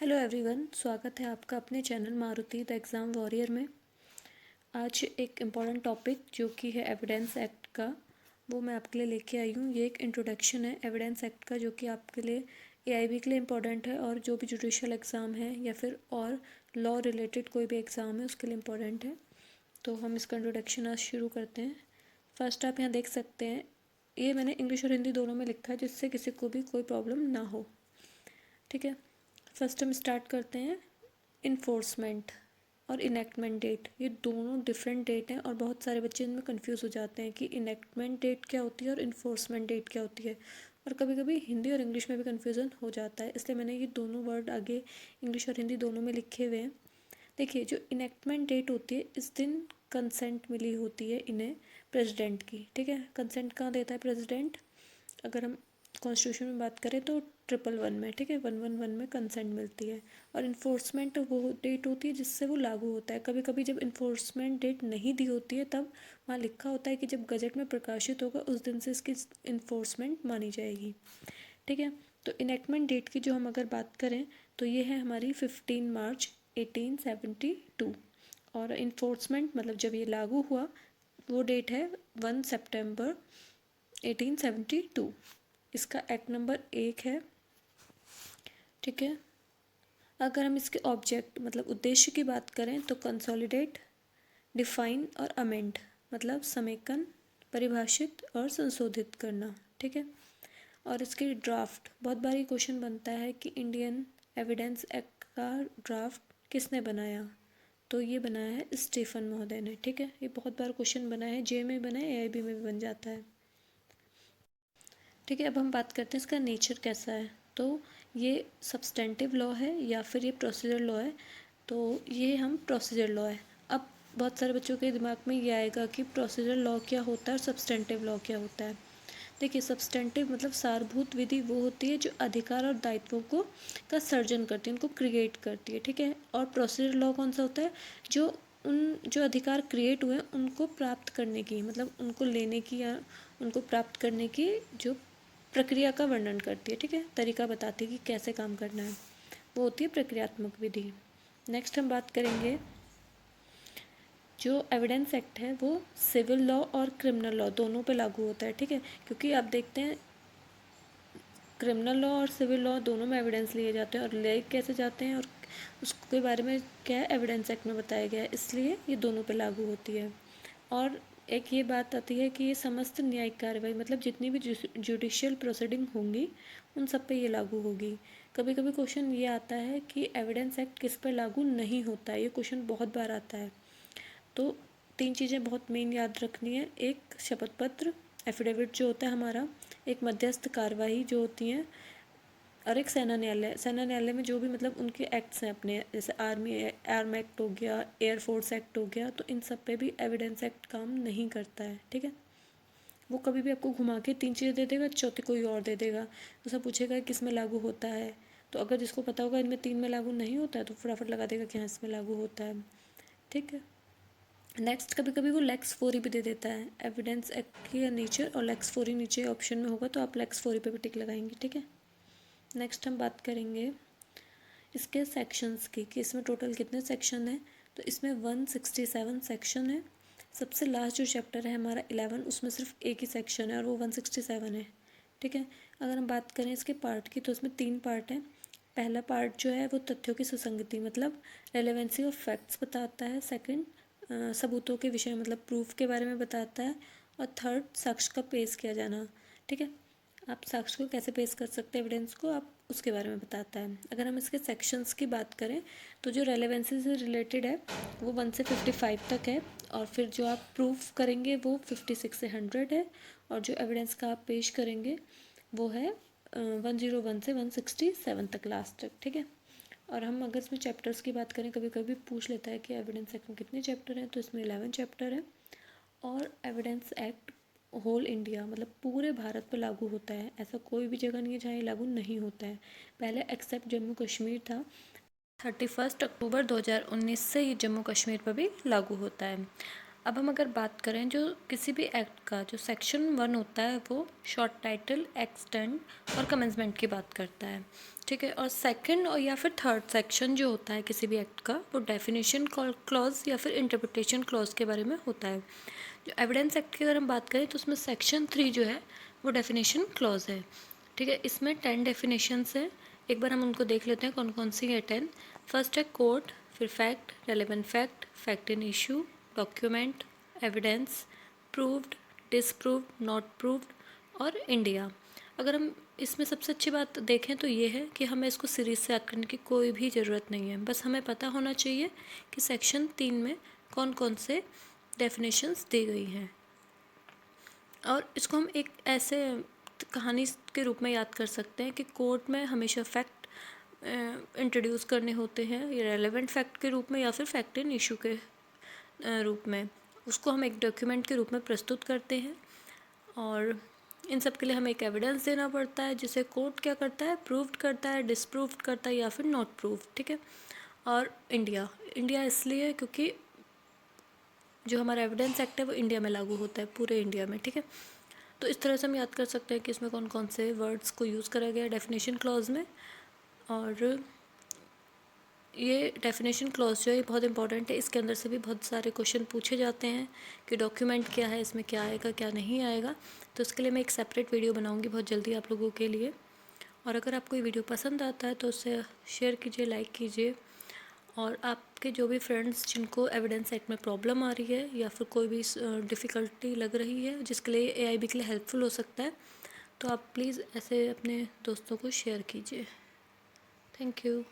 Hello everyone, स्वागत है आपका अपने channel Maruti the exam warrior में। आज एक इम्पॉर्टेंट टॉपिक जो कि है एविडेंस एक्ट का, वो मैं आपके लिए लेके आई हूँ। ये एक इंट्रोडक्शन है एविडेंस एक्ट का, जो कि आपके लिए एआईबी के लिए इम्पॉर्टेंट है और जो भी जुडिशियल एग्ज़ाम है या फिर और लॉ रिलेटेड कोई भी एग्ज़ाम है उसके लिए इम्पॉर्टेंट है। तो हम इसका इंट्रोडक्शन आज शुरू करते हैं। फर्स्ट आप यहाँ देख सकते हैं, ये मैंने इंग्लिश और हिंदी दोनों में लिखा है जिससे किसी को भी कोई प्रॉब्लम ना हो। ठीक है, फर्स्ट हम स्टार्ट करते हैं। इन्फोर्समेंट और इनेक्टमेंट डेट, ये दोनों डिफरेंट डेट हैं और बहुत सारे बच्चे इनमें कंफ्यूज हो जाते हैं कि इनेक्टमेंट डेट क्या होती है और इन्फोर्समेंट डेट क्या होती है, और कभी कभी हिंदी और इंग्लिश में भी कन्फ्यूज़न हो जाता है, इसलिए मैंने ये दोनों वर्ड आगे इंग्लिश और हिंदी दोनों में लिखे हुए हैं। देखिए, जो इनेक्टमेंट डेट होती है, इस दिन कंसेंट मिली होती है इन्हें प्रेसिडेंट की। ठीक है, कंसेंट कहाँ देता है प्रेसिडेंट? अगर हम कॉन्स्टिट्यूशन में बात करें तो 111 में, ठीक है, 111 में कंसेंट मिलती है। और इन्फोर्समेंट वो डेट होती है जिससे वो लागू होता है। कभी कभी जब इन्फोर्समेंट डेट नहीं दी होती है तब वहाँ लिखा होता है कि जब गजट में प्रकाशित होगा उस दिन से इसकी इन्फोर्समेंट मानी जाएगी। ठीक है, तो इनेक्टमेंट डेट की जो हम अगर बात करें तो ये है हमारी 15 मार्च 1872, और इन्फोर्समेंट मतलब जब ये लागू हुआ वो डेट है 1 सितंबर 1872। इसका एक्ट नंबर 1 है। ठीक है, अगर हम इसके ऑब्जेक्ट मतलब उद्देश्य की बात करें तो कंसोलिडेट, डिफाइन और अमेंड मतलब समेकन, परिभाषित और संशोधित करना। ठीक है, और इसके ड्राफ्ट, बहुत बार ये क्वेश्चन बनता है कि इंडियन एविडेंस एक्ट का ड्राफ्ट किसने बनाया, तो ये बनाया है स्टीफन महोदय ने। ठीक है, ये बहुत बार क्वेश्चन बना है, जे में बना है, एआईबी में भी बन जाता है। ठीक है, अब हम बात करते हैं इसका नेचर कैसा है। तो ये सब्सटेंटिव लॉ है या फिर ये प्रोसीजर लॉ है, तो ये हम प्रोसीजर लॉ है। अब बहुत सारे बच्चों के दिमाग में ये आएगा कि प्रोसीजर लॉ क्या होता है और सब्सटेंटिव लॉ क्या होता है। देखिए, सब्सटेंटिव मतलब सारभूत विधि वो होती है जो अधिकार और दायित्वों को का सर्जन करती है, उनको क्रिएट करती है। ठीक है, और प्रोसीजर लॉ कौन सा होता है? जो अधिकार क्रिएट हुए हैं उनको प्राप्त करने की, मतलब उनको लेने की या उनको प्राप्त करने की जो प्रक्रिया का वर्णन करती है। ठीक है, तरीका बताती है कि कैसे काम करना है, वो होती है प्रक्रियात्मक विधि। नेक्स्ट हम बात करेंगे, जो एविडेंस एक्ट है वो सिविल लॉ और क्रिमिनल लॉ दोनों पे लागू होता है। ठीक है, क्योंकि आप देखते हैं क्रिमिनल लॉ और सिविल लॉ दोनों में एविडेंस लिए जाते हैं, और ले कैसे जाते हैं और उसके बारे में क्या है एविडेंस एक्ट में बताया गया है, इसलिए ये दोनों पे लागू होती है। और एक ये बात आती है कि ये समस्त न्यायिक कार्रवाई मतलब जितनी भी जुडिशियल प्रोसीडिंग होंगी उन सब पे ये लागू होगी। कभी कभी क्वेश्चन ये आता है कि एविडेंस एक्ट किस पर लागू नहीं होता है, ये क्वेश्चन बहुत बार आता है। तो 3 चीज़ें बहुत मेन याद रखनी है, एक शपथ पत्र एफिडेविट जो होता है हमारा, एक मध्यस्थ कार्यवाही जो होती हैं, और एक सेना न्यायालय। सेना न्यायालय में जो भी मतलब उनके एक्ट्स हैं अपने, जैसे आर्म एक्ट हो गया, एयरफोर्स एक्ट हो गया, तो इन सब पे भी एविडेंस एक्ट काम नहीं करता है। ठीक है, वो कभी भी आपको घुमा के 3 चीज़ें दे देगा, चौथी कोई और दे देगा, तो सब पूछेगा किस में लागू होता है, तो अगर जिसको पता होगा इनमें 3 में लागू नहीं होता है तो फटाफट लगा देगा कि हाँ इसमें लागू होता है। ठीक है, नेक्स्ट कभी कभी वो लेक्स फोरी भी दे देता है एविडेंस एक्ट की नेचर, और लेक्स फोरी नीचे ऑप्शन में होगा तो आप लेक्स फोरी पे भी टिक लगाएंगे। ठीक है, नेक्स्ट हम बात करेंगे इसके सेक्शंस की कि इसमें टोटल कितने सेक्शन हैं। तो इसमें 167 सेक्शन है। सबसे लास्ट जो चैप्टर है हमारा 11, उसमें सिर्फ एक ही सेक्शन है और वो 167 है। ठीक है, अगर हम बात करें इसके पार्ट की तो इसमें 3 पार्ट हैं। पहला पार्ट जो है वो तथ्यों की सुसंगति मतलब रेलेवेंसी ऑफ फैक्ट्स बताता है। सेकंड सबूतों के विषय मतलब प्रूफ के बारे में बताता है। और थर्ड साक्ष्य का पेश किया जाना। ठीक है, आप साक्ष्य को कैसे पेश कर सकते हैं एविडेंस को, आप उसके बारे में बताता है। अगर हम इसके सेक्शंस की बात करें तो जो रेलेवेंसी से रिलेटेड है वो 1 से 55 तक है, और फिर जो आप प्रूफ करेंगे वो 56 से 100 है, और जो एविडेंस का आप पेश करेंगे वो है 101 से 167 तक लास्ट तक। ठीक है, और हम अगर इसमें चैप्टर्स की बात करें, कभी कभी पूछ लेता है कि एविडेंस एक्ट में कितने चैप्टर हैं, तो इसमें 11 चैप्टर है। और एविडेंस एक्ट होल इंडिया मतलब पूरे भारत पर लागू होता है, ऐसा कोई भी जगह नहीं है जहाँ ये लागू नहीं होता है। पहले एक्सेप्ट जम्मू कश्मीर था, 31 अक्टूबर 2019 से ये जम्मू कश्मीर पर भी लागू होता है। अब हम अगर बात करें जो किसी भी एक्ट का जो सेक्शन 1 होता है वो शॉर्ट टाइटल, एक्सटेंड और कमेंसमेंट की बात करता है, ठीक है। और सेकंड और या फिर थर्ड सेक्शन जो होता है किसी भी एक्ट का वो डेफिनेशन क्लॉज या फिर इंटरप्रिटेशन क्लॉज के बारे में होता है। जो एविडेंस एक्ट की अगर हम बात करें तो उसमें सेक्शन 3 जो है वो डेफिनेशन क्लॉज है, ठीक है। इसमें 10 डेफिनेशंस हैं। एक बार हम उनको देख लेते हैं कौन कौन सी है 10। फर्स्ट है कोर्ट, फिर fact, relevant fact, fact in issue, document, evidence, proved, disproved, not proved और इंडिया। अगर हम इसमें सबसे अच्छी बात देखें तो ये है कि हमें इसको सीरीज से याद करने की कोई भी ज़रूरत नहीं है, बस हमें पता होना चाहिए कि सेक्शन 3 में कौन कौन से डेफिनेशंस दी गई हैं। और इसको हम एक ऐसे कहानी के रूप में याद कर सकते हैं कि कोर्ट में हमेशा फैक्ट इंट्रोड्यूस करने होते हैं, या रेलेवेंट फैक्ट के रूप में या फिर फैक्ट इन इशू के रूप में। उसको हम एक डॉक्यूमेंट के रूप में प्रस्तुत करते हैं और इन सब के लिए हमें एक एविडेंस देना पड़ता है जिसे कोर्ट क्या करता है, प्रूव्ड करता है, डिसप्रूव्ड करता है या फिर नॉट प्रूव्ड, ठीक है। और इंडिया इसलिए क्योंकि जो हमारा एविडेंस एक्ट है वो इंडिया में लागू होता है, पूरे इंडिया में, ठीक है। तो इस तरह से हम याद कर सकते हैं कि इसमें कौन कौन से वर्ड्स को यूज़ करा गया है डेफिनेशन क्लॉज में। और ये डेफिनेशन क्लॉज जो है बहुत इंपॉर्टेंट है, इसके अंदर से भी बहुत सारे क्वेश्चन पूछे जाते हैं कि डॉक्यूमेंट क्या है, इसमें क्या आएगा क्या नहीं आएगा। तो इसके लिए मैं एक सेपरेट वीडियो बनाऊंगी बहुत जल्दी आप लोगों के लिए। और अगर आपको ये वीडियो पसंद आता है तो उसे शेयर कीजिए, लाइक कीजिए। और आपके जो भी फ्रेंड्स जिनको एविडेंस एक्ट में प्रॉब्लम आ रही है या फिर कोई भी डिफ़िकल्टी लग रही है जिसके लिए AIB के लिए हेल्पफुल हो सकता है, तो आप प्लीज़ ऐसे अपने दोस्तों को शेयर कीजिए। Thank you.